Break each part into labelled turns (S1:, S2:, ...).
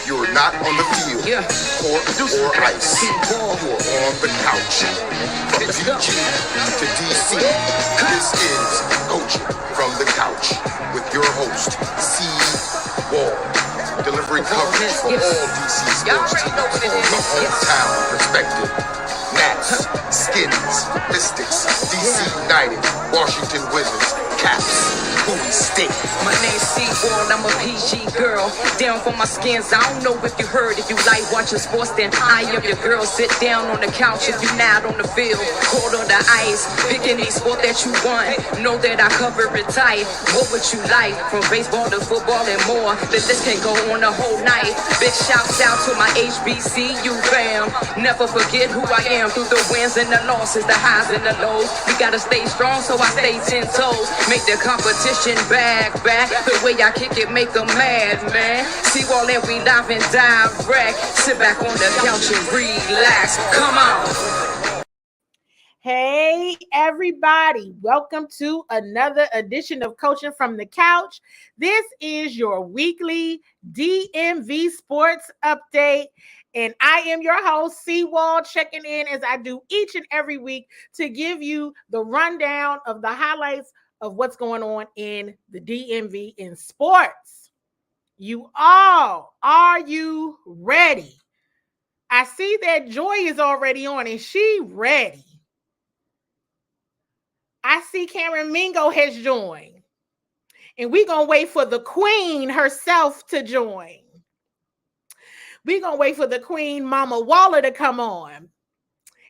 S1: You're not on the field, or ice. You're on the couch. From DG to DC, this is Coaching from the Couch with your host, C. Wall, delivering coverage for all DC sports teams from the hometown perspective. Nats, Skins, Mystics, DC United, Washington Wizards, Caps, Bowie State.
S2: My name's C-Wall, I'm a PG girl. Down for my skins, I don't know if you heard. If you like watching sports, then I am your girl. Sit down on the couch if you're not on the field. Cold on the ice, pick any sport that you want. Know that I cover it tight. What would you like? From baseball to football and more. The list can go on the whole night. Big shouts out to my HBCU fam. Never forget who I am through the wins and the losses, the highs and the lows. We gotta stay strong, so I stay 10 toes. Make the competition back. The way I kick it, make them mad, man. See all that we live and direct. Sit back on the couch and relax. Come on.
S3: Hey, everybody. Welcome to another edition of Coaching from the Couch. This is your weekly DMV Sports update. And I am your host, C-Wall, checking in as I do each and every week to give you the rundown of the highlights of what's going on in the DMV in sports. You all, are you ready? I see that Joy is already on. Is she ready? I see Karen Mingo has joined. And we're going to wait for the queen herself to join. We're going to wait for the queen, Mama Waller, to come on.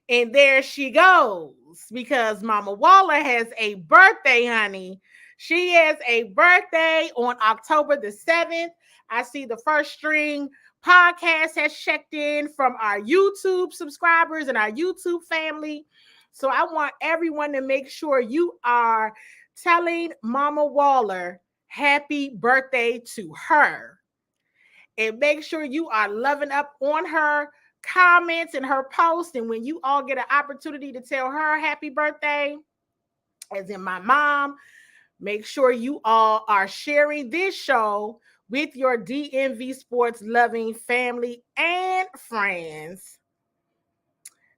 S3: And there she goes, because Mama Waller has a birthday, honey. She has a birthday on October the 7th. I see the First String podcast has checked in from our YouTube subscribers and our YouTube family. So I want everyone to make sure you are telling Mama Waller happy birthday to her. And make sure you are loving up on her comments and her posts. And when you all get an opportunity to tell her happy birthday, as in my mom, make sure you all are sharing this show with your DMV Sports loving family and friends.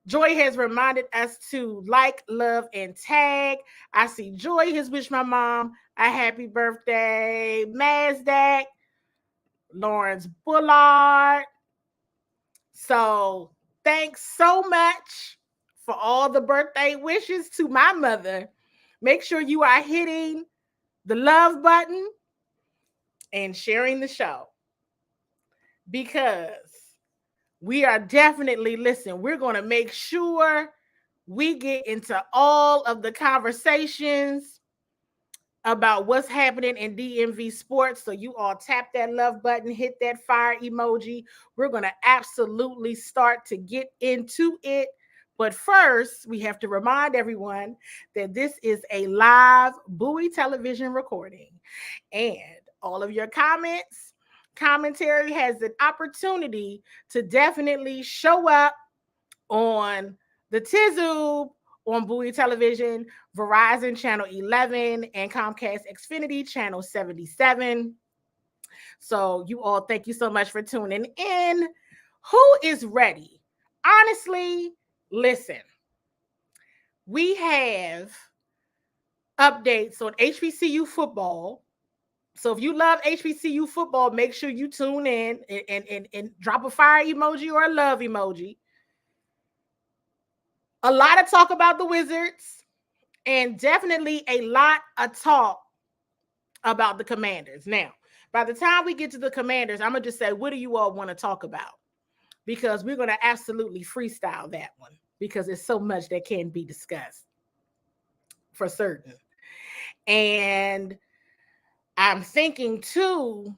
S3: Joy has reminded us to like, love, and tag. I see Joy has wished my mom a happy birthday. Mazdak, Lawrence Bullard. So thanks so much for all the birthday wishes to my mother. Make sure you are hitting the love button and sharing the show, because we are definitely, we're going to make sure we get into all of the conversations about what's happening in DMV sports. So you all tap that love button, hit that fire emoji. We're going to absolutely start to get into it. But first, we have to remind everyone that this is a live Bowie television recording. And all of your comments, commentary has an opportunity to definitely show up on the Tizoob on Bowie Television, Verizon Channel 11, and Comcast Xfinity Channel 77. So you all, thank you so much for tuning in. Who is ready? Honestly, listen, we have updates on HBCU football. So if you love HBCU football, make sure you tune in and drop a fire emoji or a love emoji. A lot of talk about the Wizards, and definitely a lot of talk about the Commanders. Now, by the time we get to the Commanders, I'm going to just say, what do you all want to talk about? Because we're going to absolutely freestyle that one, because there's so much that can be discussed for certain. And I'm thinking too,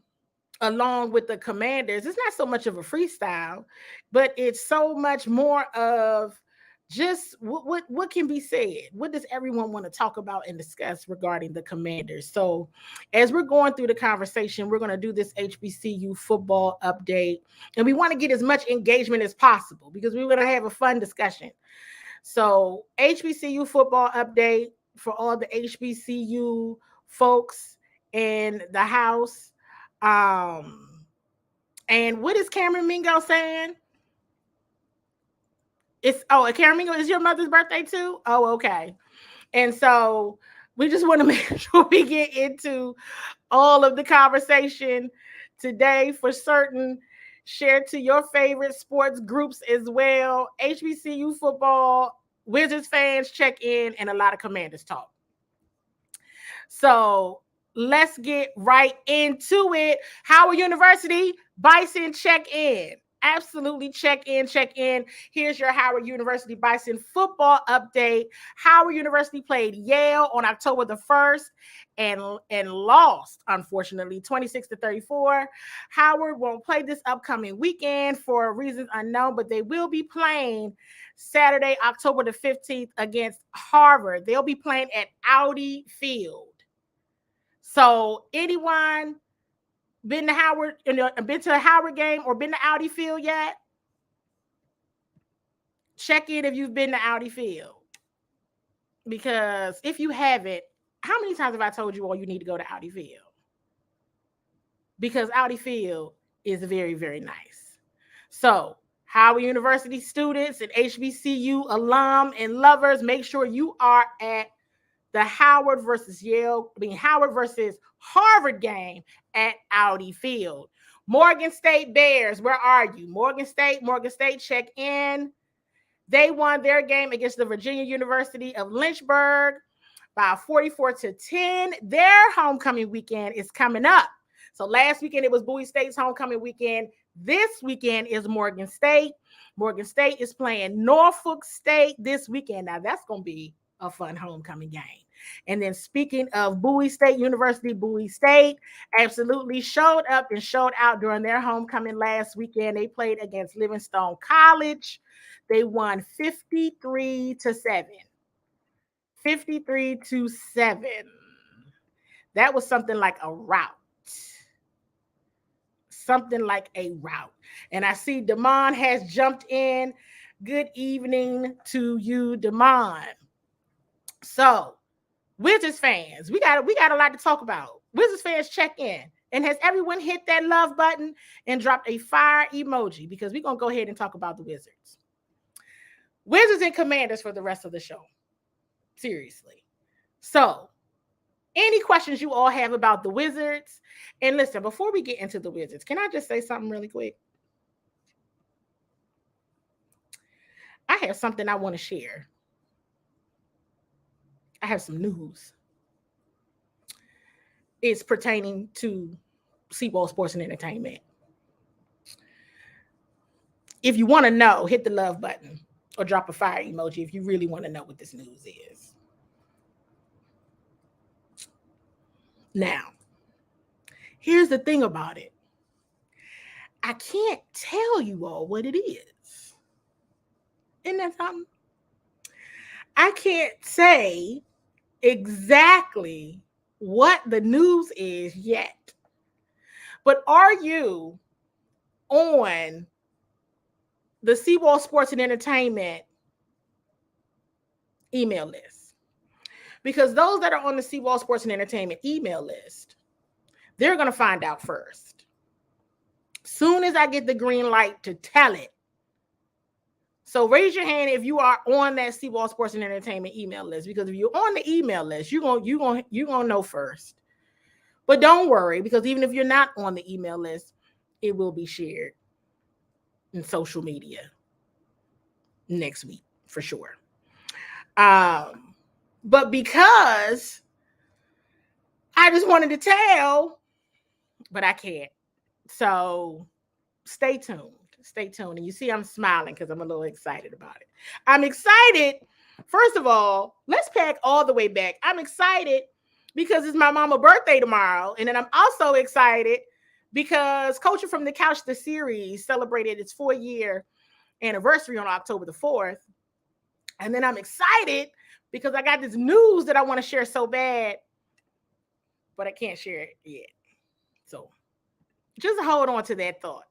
S3: along with the Commanders, it's not so much of a freestyle, but it's so much more of just what can be said. What does everyone want to talk about and discuss regarding the Commanders? So as we're going through the conversation, we're going to do this HBCU football update, and we want to get as much engagement as possible because we're going to have a fun discussion. So HBCU football update for all the HBCU folks in the house. And what is Cameron Mingo saying? Cameron Mingo, is your mother's birthday too? Oh, okay. And so we just want to make sure we get into all of the conversation today for certain. Share to your favorite sports groups as well. HBCU football, Wizards fans check in, and a lot of Commanders talk. So let's get right into it. Howard University, Bison check in. Absolutely check in. Here's your Howard University Bison football update. Howard University played Yale on October the 1st and lost, unfortunately, 26-34. Howard won't play this upcoming weekend for reasons unknown, but they will be playing Saturday, October the 15th against Harvard. They'll be playing at Audi Field. So anyone been to Howard, been to a Howard game or been to Audi Field yet? Check in if you've been to Audi Field. Because if you haven't, how many times have I told you all you need to go to Audi Field? Because Audi Field is very, very nice. So Howard University students and HBCU alum and lovers, make sure you are at the Howard versus Harvard game at Audi Field. Morgan State Bears, where are you? Morgan State, check in. They won their game against the Virginia University of Lynchburg by 44-10. Their homecoming weekend is coming up. So last weekend it was Bowie State's homecoming weekend. This weekend is Morgan State. Morgan State is playing Norfolk State this weekend. Now that's going to be a fun homecoming game. And then speaking of Bowie State University, Bowie State absolutely showed up and showed out during their homecoming last weekend. They played against Livingstone College. They won 53-7. 53-7. That was something like a rout. And I see Damon has jumped in. Good evening to you, Damon. So, Wizards fans, we got a lot to talk about. Wizards fans, check in. And has everyone hit that love button and dropped a fire emoji? Because we're going to go ahead and talk about the Wizards. Wizards and Commanders for the rest of the show. Seriously. So, any questions you all have about the Wizards? And listen, before we get into the Wizards, can I just say something really quick? I have something I want to share. I have some news. It's pertaining to Seawall Sports and Entertainment. If you want to know, hit the love button or drop a fire emoji if you really want to know what this news is. Now, here's the thing about it. I can't tell you all what it is. Isn't that something? I can't say exactly what the news is yet. But are you on the Seawall Sports and Entertainment email list? Because those that are on the Seawall Sports and Entertainment email list, they're going to find out first. Soon as I get the green light to tell it. So raise your hand if you are on that Seawall Sports and Entertainment email list, because if you're on the email list, you're gonna know first. But don't worry, because even if you're not on the email list, it will be shared in social media next week for sure. But because I just wanted to tell, but I can't. So stay tuned. And you see I'm smiling because I'm a little excited about it. I'm excited. First of all, let's pack all the way back. I'm excited because it's my mama's birthday tomorrow. And then I'm also excited because Coaching from the Couch, the series, celebrated its 4-year anniversary on October the 4th. And then I'm excited because I got this news that I want to share so bad, but I can't share it yet. So just hold on to that thought.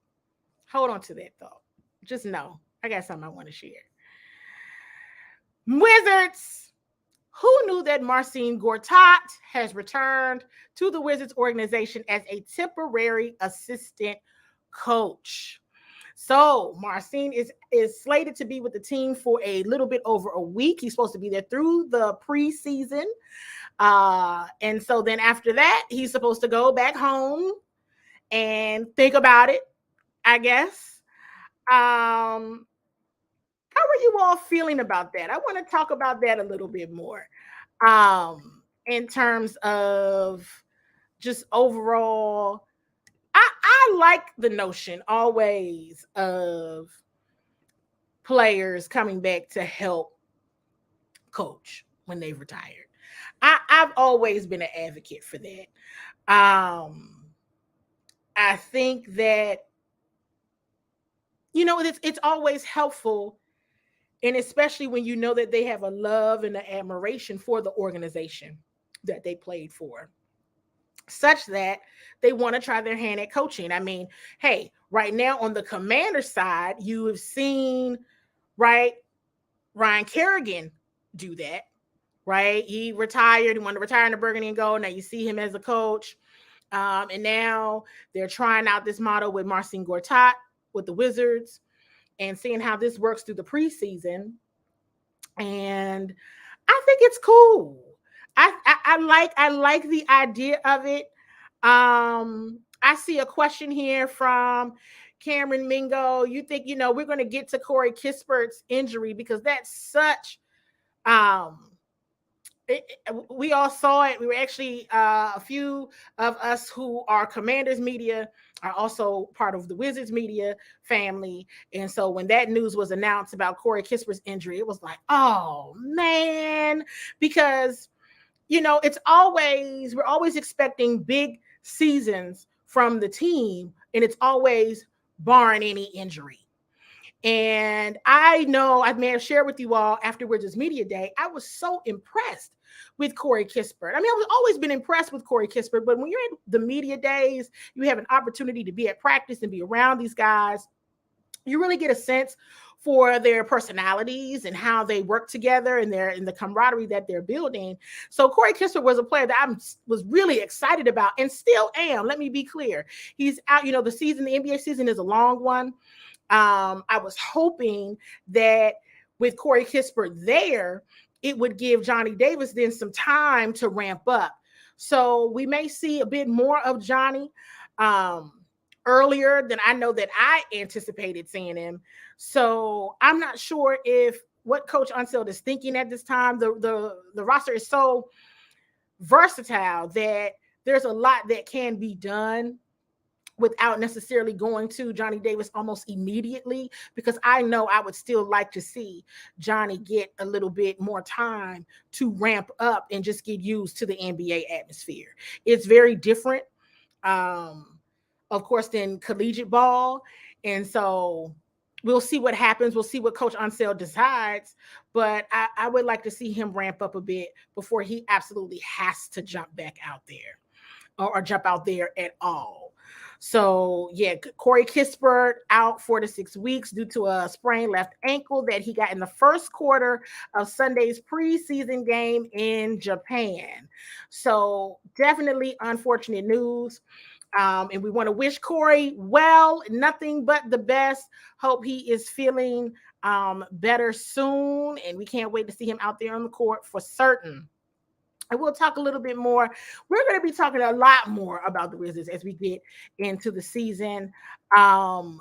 S3: Just know I got something I want to share. Wizards. Who knew that Marcin Gortat has returned to the Wizards organization as a temporary assistant coach. So Marcin is slated to be with the team for a little bit over a week. He's supposed to be there through the preseason. And so then after that, he's supposed to go back home and think about it, I guess. How are you all feeling about that? I want to talk about that a little bit more. In terms of just overall, I like the notion always of players coming back to help coach when they've retired. I've always been an advocate for that. I think that it's always helpful, and especially when you know that they have a love and an admiration for the organization that they played for, such that they want to try their hand at coaching. I mean, hey, right now on the Commander side, you have seen, right, Ryan Kerrigan do that, right? He retired. He wanted to retire in the Burgundy and Gold. Now you see him as a coach. And now they're trying out this model with Marcin Gortat with the Wizards and seeing how this works through the preseason. And I think it's cool. I like the idea of it. I see a question here from Cameron Mingo. You think, we're going to get to Corey Kispert's injury because that's such we all saw it. We were actually a few of us who are Commanders media are also part of the Wizards media family. And so when that news was announced about Corey Kispert's injury, it was like, oh man, because we're always expecting big seasons from the team, and it's always barring any injury. And I know I may have shared with you all afterwards as media day, I was so impressed with Corey Kispert. I mean, I've always been impressed with Corey Kispert, but when you're in the media days, you have an opportunity to be at practice and be around these guys. You really get a sense for their personalities and how they work together and the camaraderie that they're building. So Corey Kester was a player that I was really excited about and still am. Let me be clear. He's out, the NBA season is a long one. I was hoping that with Corey Kispert there, it would give Johnny Davis then some time to ramp up. So we may see a bit more of Johnny earlier than I know that I anticipated seeing him. So I'm not sure if what Coach Unseld is thinking at this time. The roster is so versatile that there's a lot that can be done without necessarily going to Johnny Davis almost immediately, because I know I would still like to see Johnny get a little bit more time to ramp up and just get used to the NBA atmosphere. It's very different, of course, than collegiate ball. And so we'll see what happens. We'll see what Coach Unseld decides, but I would like to see him ramp up a bit before he absolutely has to jump back out there or jump out there at all. So, yeah, Corey Kispert out 4 to 6 weeks due to a sprained left ankle that he got in the first quarter of Sunday's preseason game in Japan. So, definitely unfortunate news. And we want to wish Corey well, nothing but the best. Hope he is feeling better soon. And we can't wait to see him out there on the court for certain. And we'll talk a little bit more. We're going to be talking a lot more about the Wizards as we get into the season. Who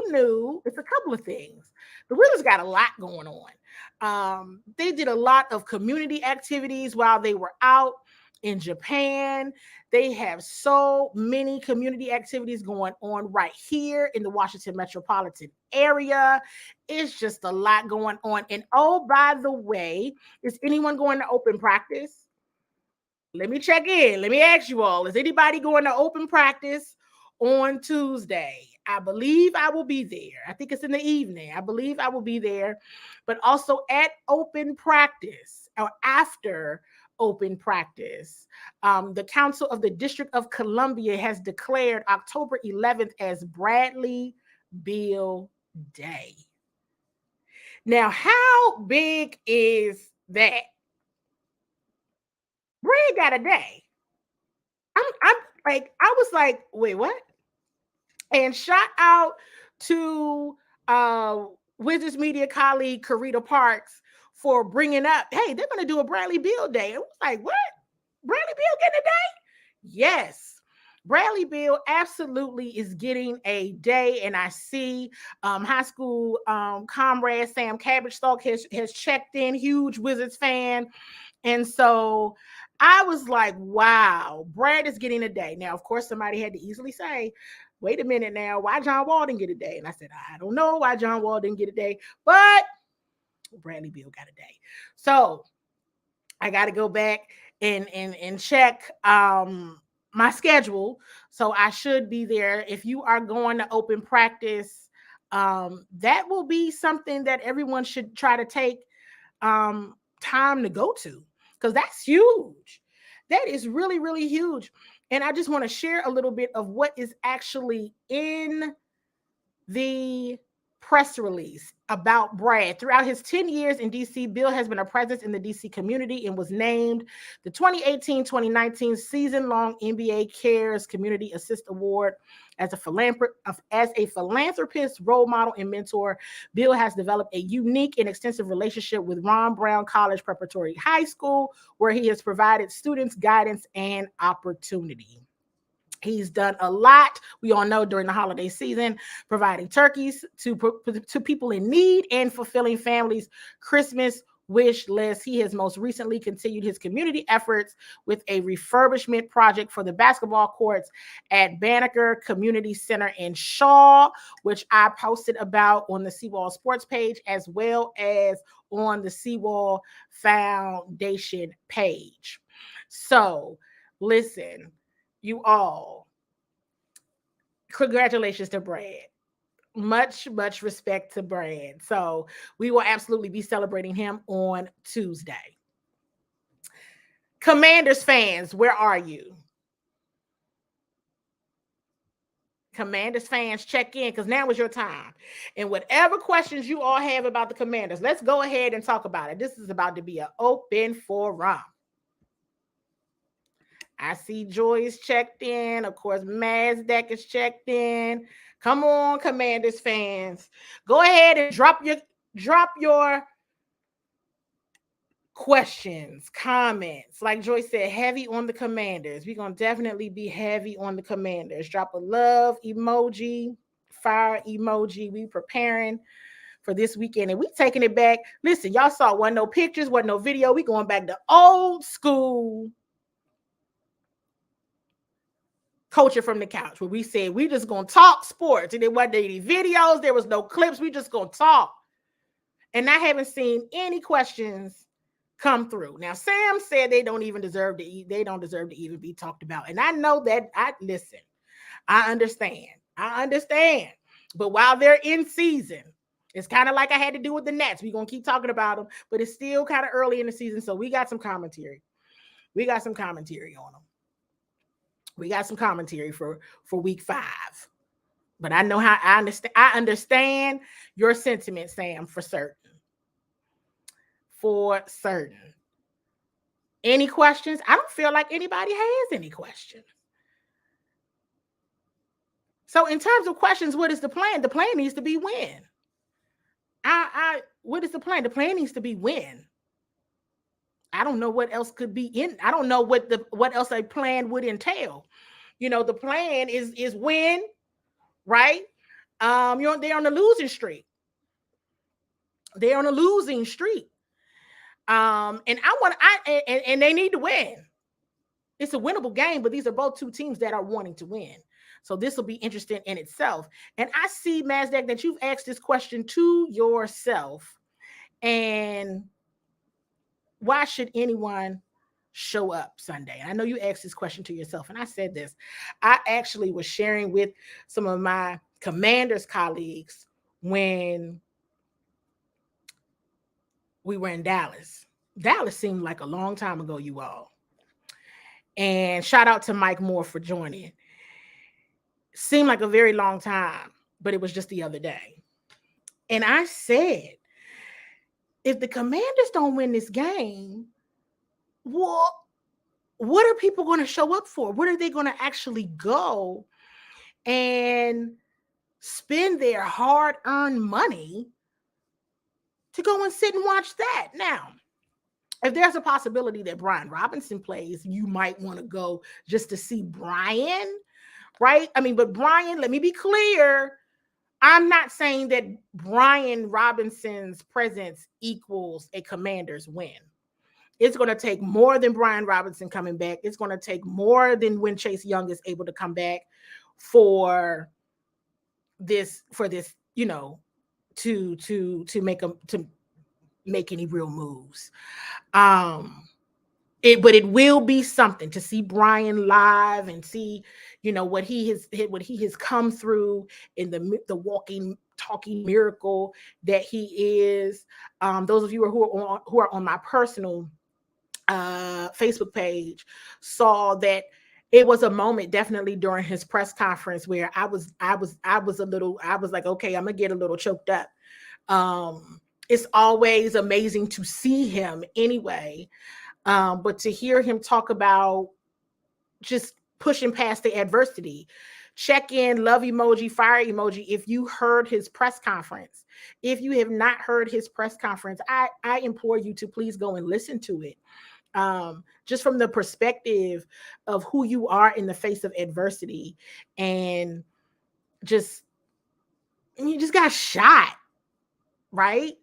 S3: knew? It's a couple of things. The Wizards got a lot going on. They did a lot of community activities while they were out in Japan. They have so many community activities going on right here in the Washington metropolitan area. It's just a lot going on. And oh, by the way, is anyone going to open practice? Let me check in. Let me ask you all, is anybody going to open practice on Tuesday? I believe I will be there. I think it's in the evening. I believe I will be there. But also at open practice or after open practice, the Council of the District of Columbia has declared October 11th as Bradley Beal Day. Now, how big is that? Brad got a day. I was like, wait, what? And shout out to Wizards Media colleague Karita Parks for bringing up, hey, they're going to do a Bradley Beal Day. It was like, what? Bradley Beal getting a day? Yes. Bradley Beal absolutely is getting a day, and I see high school comrade Sam Cabbage Stalk has checked in, huge Wizards fan. And so I was like, wow, Brad is getting a day. Now, of course, somebody had to easily say, wait a minute now, why John Wall didn't get a day? And I said, I don't know why John Wall didn't get a day, but Bradley Beal got a day. So I got to go back and check my schedule. So I should be there. If you are going to open practice, that will be something that everyone should try to take time to go to, because that's huge. That is really, really huge. And I just want to share a little bit of what is actually in the press release about Brad. Throughout his 10 years in DC, Bill has been a presence in the DC community and was named the 2018-2019 season-long NBA Cares Community Assist Award. As a philanthropist, role model, and mentor, Bill has developed a unique and extensive relationship with Ron Brown College Preparatory High School, where he has provided students guidance and opportunity. He's done a lot, we all know, during the holiday season, providing turkeys to people in need and fulfilling families' Christmas wish list. He has most recently continued his community efforts with a refurbishment project for the basketball courts at Banneker Community Center in Shaw, which I posted about on the Seawall Sports page, as well as on the Seawall Foundation page. So, listen, you all, congratulations to Brad. Much respect to Brad. So we will absolutely be celebrating him on Tuesday. Commanders fans, where are you? Commanders fans, check in, because now is your time. And whatever questions you all have about the Commanders, let's go ahead and talk about it. This is about to be an open forum. I see Joy is checked in. Of course, Mazdak is checked in. Come on, Commanders fans. Go ahead and drop your questions, comments. Like Joy said, heavy on the Commanders. We're going to definitely be heavy on the Commanders. Drop a love emoji, fire emoji. We preparing for this weekend, and we taking it back. Listen, y'all saw wasn't no pictures, wasn't no video. We going back to old school culture from the couch, where we said we just gonna talk sports, and there wasn't any videos, there was no clips, we just gonna talk. And I haven't seen any questions come through. Now, Sam said they don't deserve to even be talked about. And I know that. I understand. But while they're in season, it's kind of like I had to do with the Nets. We're gonna keep talking about them, but it's still kind of early in the season. So we got some commentary. We got some commentary on them. We got some commentary for week 5. But I know how I understand your sentiment, Sam, for certain. For certain. Any questions? I don't feel like anybody has any questions. So in terms of questions, what is the plan? The plan needs to be win. What is the plan? The plan needs to be win. I don't know what else could be in. I don't know what else a plan would entail. You know, the plan is win, right? They're on the losing streak. They're on a losing streak. And they need to win. It's a winnable game, but these are both two teams that are wanting to win. So this will be interesting in itself. And I see, Mazdak, that you've asked this question to yourself. And why should anyone show up Sunday? I know you asked this question to yourself, and I said this. I actually was sharing with some of my Commanders colleagues when we were in Dallas. Dallas seemed like a long time ago, you all. And shout out to Mike Moore for joining. Seemed like a very long time, but it was just the other day. And I said, if the Commanders don't win this game, well, what are people going to show up for? Where are they going to actually go and spend their hard-earned money to go and sit and watch that. Now, if there's a possibility that Brian Robinson plays, you might want to go just to see Brian, right? I mean, but Brian, let me be clear. I'm not saying that Brian Robinson's presence equals a Commanders win. It's going to take more than Brian Robinson coming back. It's going to take more than when Chase Young is able to come back for this, you know, to make any real moves. But it will be something to see Brian live and see, you know, what he has come through in the walking, talking miracle that he is. Those of you who are on my personal Facebook page saw that it was a moment definitely during his press conference where I was like, okay, I'm gonna get a little choked up. It's always amazing to see him anyway. But to hear him talk about just pushing past the adversity, check in, love emoji, fire emoji. If you heard his press conference, if you have not heard his press conference, I implore you to please go and listen to it. Just from the perspective of who you are in the face of adversity, and you just got shot, right?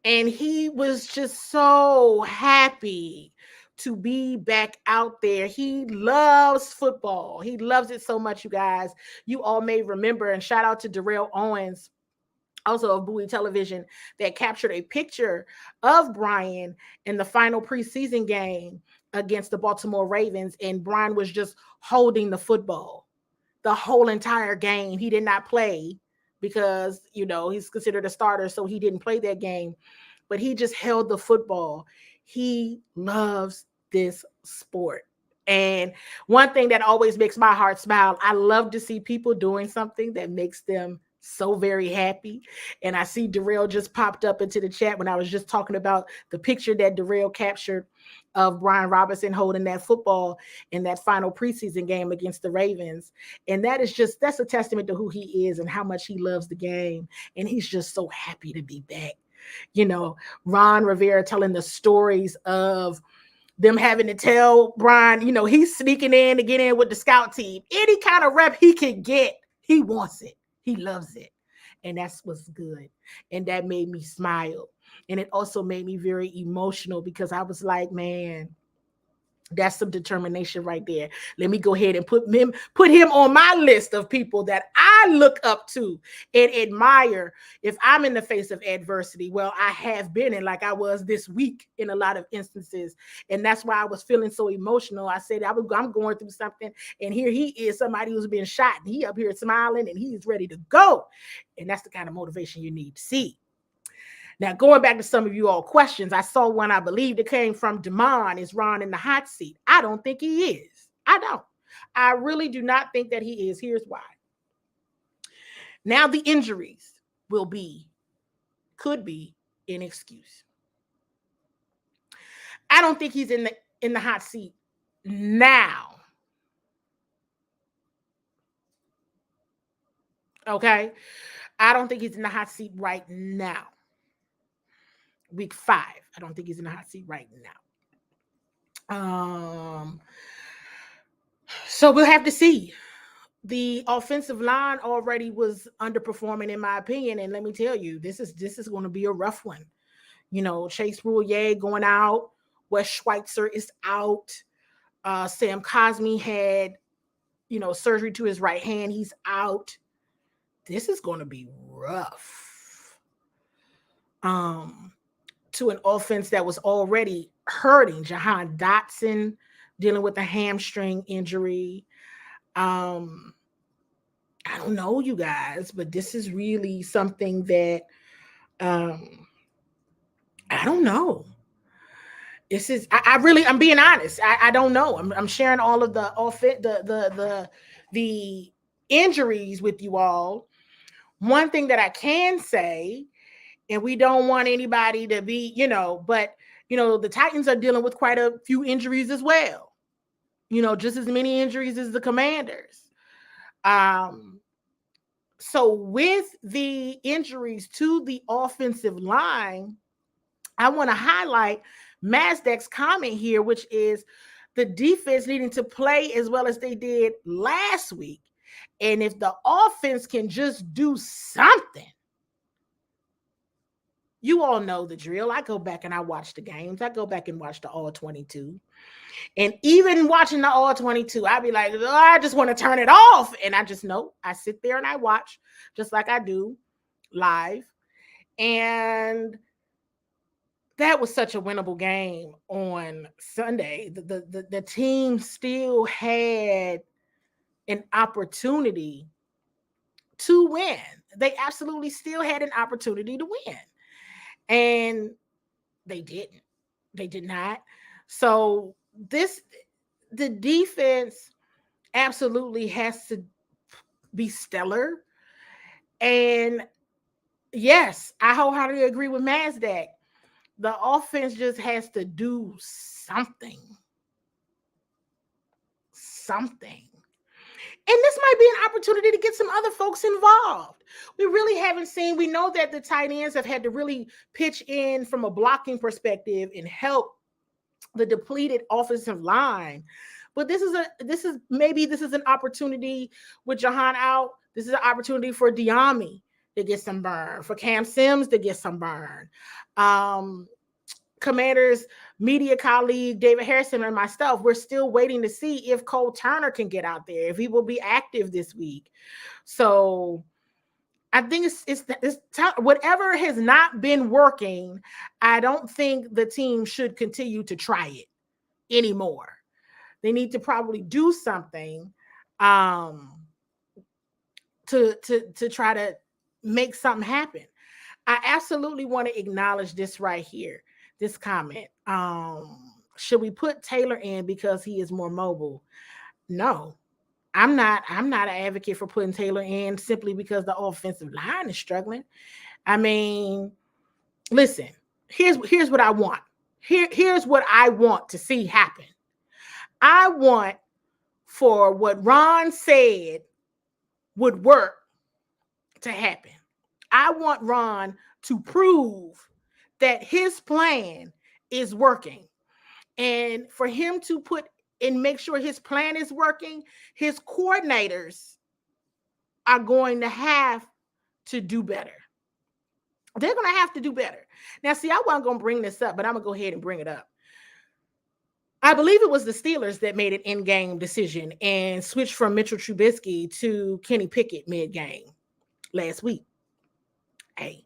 S3: And he was just so happy to be back out there. He loves football. He loves it so much, you guys. You all may remember, and shout out to Darrell Owens, also of Bowie Television, that captured a picture of Brian in the final preseason game against the Baltimore Ravens. And Brian was just holding the football the whole entire game. He did not play because, you know, he's considered a starter, so he didn't play that game, but he just held the football. He loves this sport. And one thing that always makes my heart smile, I love to see people doing something that makes them so very happy. And I see Darrell just popped up into the chat when I was just talking about the picture that Darrell captured of Brian Robinson holding that football in that final preseason game against the Ravens. And that's a testament to who he is and how much he loves the game. And he's just so happy to be back. You know, Ron Rivera telling the stories of them having to tell Brian, you know, he's sneaking in to get in with the scout team. Any kind of rep he can get, he wants it. He loves it. And that's what's good. And that made me smile. And it also made me very emotional because I was like, man, that's some determination right there. Let me go ahead and put him on my list of people that I look up to and admire if I'm in the face of adversity. Well, I have been, and like I was this week in a lot of instances. And that's why I was feeling so emotional. I said, I'm going through something, and here he is, somebody who's been shot, and he up here smiling, and he's ready to go. And that's the kind of motivation you need to see. Now, going back to some of you all questions, I saw one, I believe that came from Damon. Is Ron in the hot seat? I don't think he is. I don't. I really do not think that he is. Here's why. Now the injuries could be an excuse. I don't think he's in the hot seat now. Okay? I don't think he's in the hot seat right now. Week 5. I don't think he's in the hot seat right now. So we'll have to see. The offensive line already was underperforming, in my opinion. And let me tell you, this is going to be a rough one. You know, Chase Roulier going out. Wes Schweitzer is out. Sam Cosmi had, you know, surgery to his right hand. He's out. This is going to be rough. To an offense that was already hurting. Jahan Dotson dealing with a hamstring injury. I don't know, you guys, but this is really something that I don't know. This is I'm being honest. I don't know. I'm sharing all of the injuries with you all. One thing that I can say, and we don't want anybody to be, you know, but, you know, the Titans are dealing with quite a few injuries as well. You know, just as many injuries as the Commanders. So with the injuries to the offensive line, I want to highlight Mazdak's comment here, which is the defense needing to play as well as they did last week. And if the offense can just do something, you all know the drill. I go back and I watch the games. I go back and watch the all 22. And even watching the all 22, I'd be like, oh, I just want to turn it off. And I just know I sit there and I watch just like I do live. And that was such a winnable game on Sunday. The team still had an opportunity to win. They absolutely still had an opportunity to win. And they didn't. They did not. So the defense absolutely has to be stellar. And yes, I wholeheartedly agree with Mazdak. The offense just has to do something. And this might be an opportunity to get some other folks involved. We really haven't seen, we know that the tight ends have had to really pitch in from a blocking perspective and help the depleted offensive line. But this is an opportunity with Jahan out. This is an opportunity for Diami to get some burn, for Cam Sims to get some burn. Commanders media colleague David Harrison and myself, we're still waiting to see if Cole Turner can get out there, if he will be active this week. So I think it's whatever has not been working, I don't think the team should continue to try it anymore. They need to probably do something to try to make something happen. I absolutely want to acknowledge this right here. This comment, should we put Taylor in because he is more mobile? No, I'm not an advocate for putting Taylor in simply because the offensive line is struggling. I mean, listen, here's what I want. Here's what I want to see happen. I want for what Ron said would work to happen. I want Ron to prove that his plan is working. And for him to put and make sure his plan is working, his coordinators are going to have to do better. They're going to have to do better. Now, see, I wasn't going to bring this up, but I'm going to go ahead and bring it up. I believe it was the Steelers that made an in-game decision and switched from Mitchell Trubisky to Kenny Pickett mid-game last week. Hey,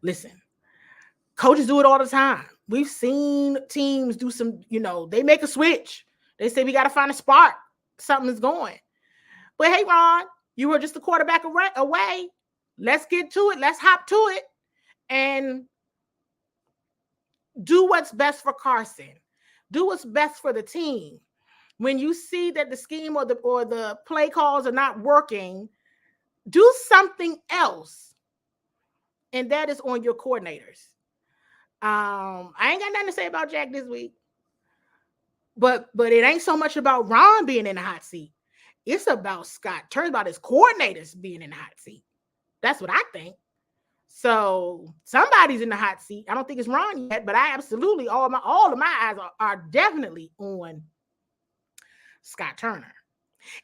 S3: listen. Coaches do it all the time. We've seen teams do some, they make a switch. They say we got to find a spark. Something is going. But hey, Ron, you were just a quarterback away. Let's get to it. Let's hop to it and do what's best for Carson. Do what's best for the team. When you see that the scheme or the play calls are not working, do something else. And that is on your coordinators. I ain't got nothing to say about Jack this week, but it ain't so much about Ron being in the hot seat. It's about Scott. Turns about his coordinators being in the hot seat. That's what I think. So somebody's in the hot seat. I don't think it's Ron yet, but I absolutely all of my eyes are definitely on Scott Turner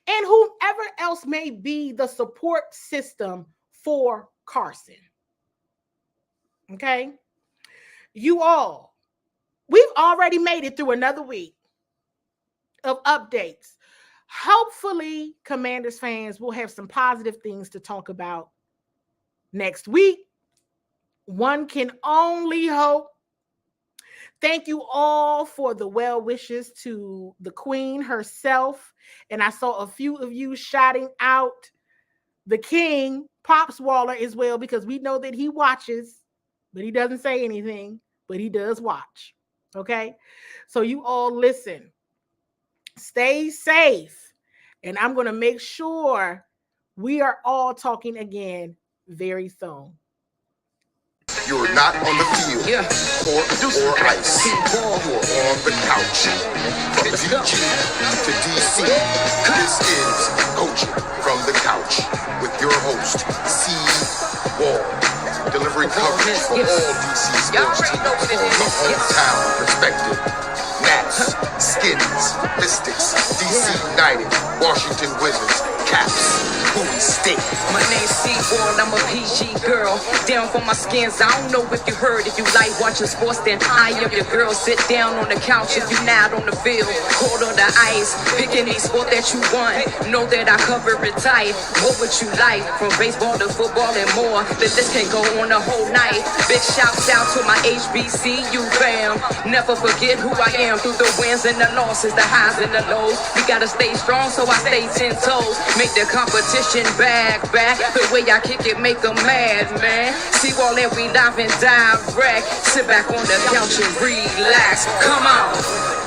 S3: and whoever else may be the support system for Carson. Okay. We've already made it through another week of updates. Hopefully, Commanders fans will have some positive things to talk about next week. One can only hope. Thank you all for the well wishes to the Queen herself. And I saw a few of you shouting out the King, Pops Waller, as well, because we know that he watches. But he doesn't say anything, but he does watch. Okay? So you all listen. Stay safe. And I'm going to make sure we are all talking again very soon.
S1: You're not on the field or ice. You're on the couch. From DG to DC, this is Coaching from the host, C-Wall, delivering coverage for all DC sports teams from a hometown perspective. Nats, Skins, Mystics, DC United, Washington Wizards, Caps, Bowie State.
S2: My name's C-Wall, I'm a PG girl. Down for my skins, I don't know if you heard. If you like watching sports, then I am your girl. Sit down on the couch if you not on the field. Cold on the ice, pick any sport that you want. Know that I cover it tight. What would you like? From baseball to football and more. The list can go on the whole night. Big shouts out to my HBCU fam. Never forget who I am through the wins and the losses, the highs and the lows. We gotta stay strong, so I stay 10 toes. Make the competition back. The way I kick it, make them mad, man. See all that we live and direct. Sit back on the couch and relax. Come on.